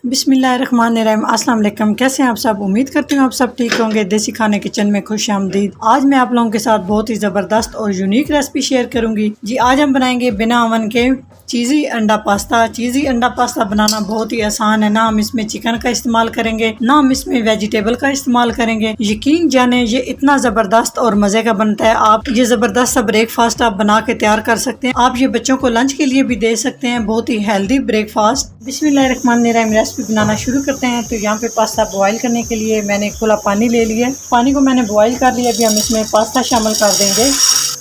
बिस्मिल्लाहिर्रहमानिर्रहीम। अस्सलाम वालेकुम। कैसे हैं आप सब? उम्मीद करती हूँ आप सब ठीक होंगे। देसी खाने किचन में खुश आमदीद। आज मैं आप लोगों के साथ बहुत ही ज़बरदस्त और यूनिक रेसिपी शेयर करूंगी जी। आज हम बनाएंगे बिना ओवन के चीज़ी अंडा पास्ता। चीज़ी अंडा पास्ता बनाना बहुत ही आसान है। ना हम इसमें चिकन का इस्तेमाल करेंगे, ना हम इसमें वेजिटेबल का इस्तेमाल करेंगे। यकीन जाने ये इतना ज़बरदस्त और मज़े का बनता है। आप ये ज़बरदस्त सा ब्रेकफास्ट आप बना के तैयार कर सकते हैं। आप ये बच्चों को लंच के लिए भी दे सकते हैं। बहुत ही हेल्दी ब्रेकफास्ट। बिस्मिल्लाहिर्रहमानिर्रहीम। रेसिपी बनाना शुरू करते हैं। तो यहाँ पे पास्ता बॉईल करने के लिए मैंने खुला पानी ले लिया। पानी को मैंने बॉईल कर लिया। अभी हम इसमें पास्ता शामिल कर देंगे।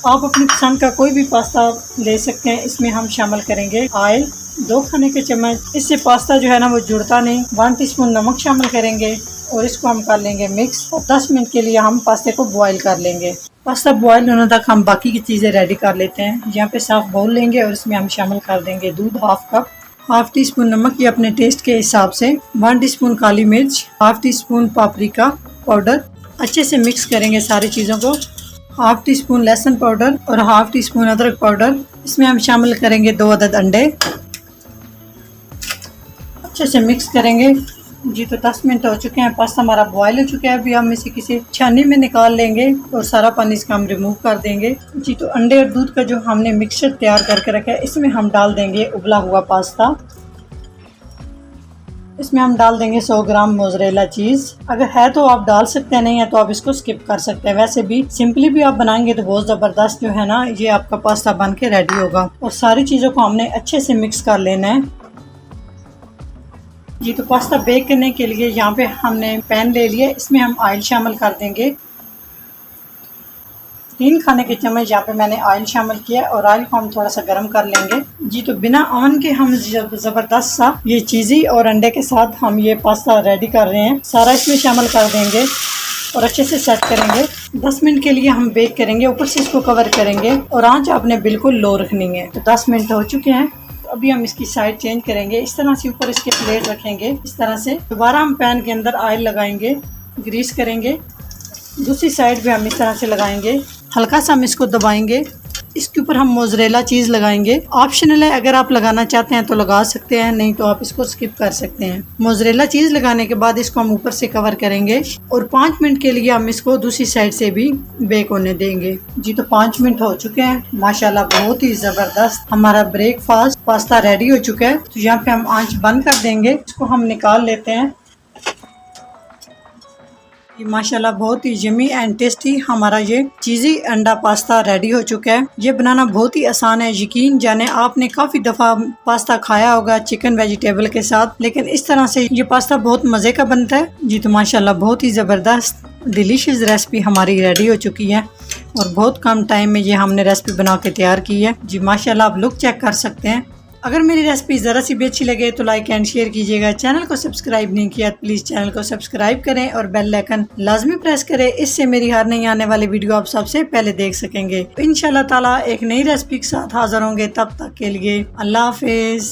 आप अपनी पसंद का कोई भी पास्ता ले सकते हैं। इसमें हम शामिल करेंगे ऑयल 2 खाने के चम्मच। इससे पास्ता जो है ना वो जुड़ता नहीं। 1 टीस्पून नमक शामिल करेंगे और इसको हम कर लेंगे मिक्स। और 10 मिनट के लिए हम पास्ते को बॉईल कर लेंगे। पास्ता बॉईल होने तक हम बाकी की चीज़ें रेडी कर लेते हैं। यहाँ पे साफ बाउल लेंगे और इसमें हम शामिल कर देंगे दूध 1/2 कप, 1/2 टीस्पून नमक ये अपने टेस्ट के हिसाब से, 1 टीस्पून काली मिर्च, 1/2 टीस्पून पापरिका पाउडर। अच्छे से मिक्स करेंगे सारी चीज़ों को। 1/2 टीस्पून लहसुन पाउडर और 1/2 टीस्पून अदरक पाउडर। इसमें हम शामिल करेंगे 2 अदद अंडे। अच्छे से मिक्स करेंगे जी। तो 10 मिनट हो चुके हैं। पास्ता हमारा बॉयल हो चुका है। अभी हम इसे किसी छाननी में निकाल लेंगे और सारा पानी इसका हम रिमूव कर देंगे जी। तो अंडे और दूध का जो हमने मिक्सचर तैयार करके रखा है इसमें हम डाल देंगे उबला हुआ पास्ता। इसमें हम डाल देंगे 100 ग्राम मोज़रेला चीज़। अगर है तो आप डाल सकते हैं, नहीं है तो आप इसको स्किप कर सकते हैं। वैसे भी सिंपली भी आप बनाएंगे तो बहुत ज़बरदस्त जो है ना ये आपका पास्ता बन के रेडी होगा। और सारी चीज़ों को हमने अच्छे से मिक्स कर लेना है जी। तो पास्ता बेक करने के लिए यहाँ पे हमने पैन ले लिया। इसमें हम ऑयल शामिल कर देंगे। 3 खाने के चम्मच यहाँ पे मैंने ऑयल शामिल किया और ऑयल को हम थोड़ा सा गर्म कर लेंगे जी। तो बिना ओवन के हम ज़बरदस्त सा ये चीज़ी और अंडे के साथ हम ये पास्ता रेडी कर रहे हैं। सारा इसमें शामिल कर देंगे और अच्छे से सेट करेंगे। 10 मिनट के लिए हम बेक करेंगे। ऊपर से इसको कवर करेंगे और आंच आपने बिल्कुल लो रखनी है। तो 10 मिनट हो चुके हैं। तो अभी हम इसकी साइड चेंज करेंगे। इस तरह से ऊपर इसके प्लेट रखेंगे। इस तरह से दोबारा हम पैन के अंदर ऑयल लगाएंगे, ग्रीस करेंगे। दूसरी साइड भी हम इस तरह से लगाएंगे। हल्का सा हम इसको दबाएंगे। इसके ऊपर हम मोज़रेला चीज़ लगाएंगे। ऑप्शनल है, अगर आप लगाना चाहते हैं तो लगा सकते हैं, नहीं तो आप इसको स्किप कर सकते हैं। मोज़रेला चीज़ लगाने के बाद इसको हम ऊपर से कवर करेंगे और 5 मिनट के लिए हम इसको दूसरी साइड से भी बेक होने देंगे जी। तो 5 मिनट हो चुके हैं। माशाल्लाह बहुत ही ज़बरदस्त हमारा ब्रेकफास्ट पास्ता रेडी हो चुका है। तो यहाँ पे हम आंच बंद कर देंगे। इसको हम निकाल लेते हैं। माशाल्लाह बहुत ही यमी एंड टेस्टी हमारा ये चीज़ी अंडा पास्ता रेडी हो चुका है। ये बनाना बहुत ही आसान है। यकीन जाने आपने काफ़ी दफ़ा पास्ता खाया होगा चिकन वेजिटेबल के साथ, लेकिन इस तरह से ये पास्ता बहुत मज़े का बनता है जी। तो माशाल्लाह बहुत ही ज़बरदस्त डिलीशियस रेसिपी हमारी रेडी हो चुकी है और बहुत कम टाइम में ये हमने रेसिपी बना के तैयार की है जी। माशाल्लाह आप लुक चेक कर सकते हैं। अगर मेरी रेसिपी ज़रा सी भी अच्छी लगे तो लाइक एंड शेयर कीजिएगा। चैनल को सब्सक्राइब नहीं किया तो प्लीज़ चैनल को सब्सक्राइब करें और बेल आइकन लाजमी प्रेस करें। इससे मेरी हर नई आने वाली वीडियो आप सबसे पहले देख सकेंगे। इंशाल्लाह ताला एक नई रेसिपी के साथ हाजिर होंगे। तब तक के लिए अल्लाह हाफिज़।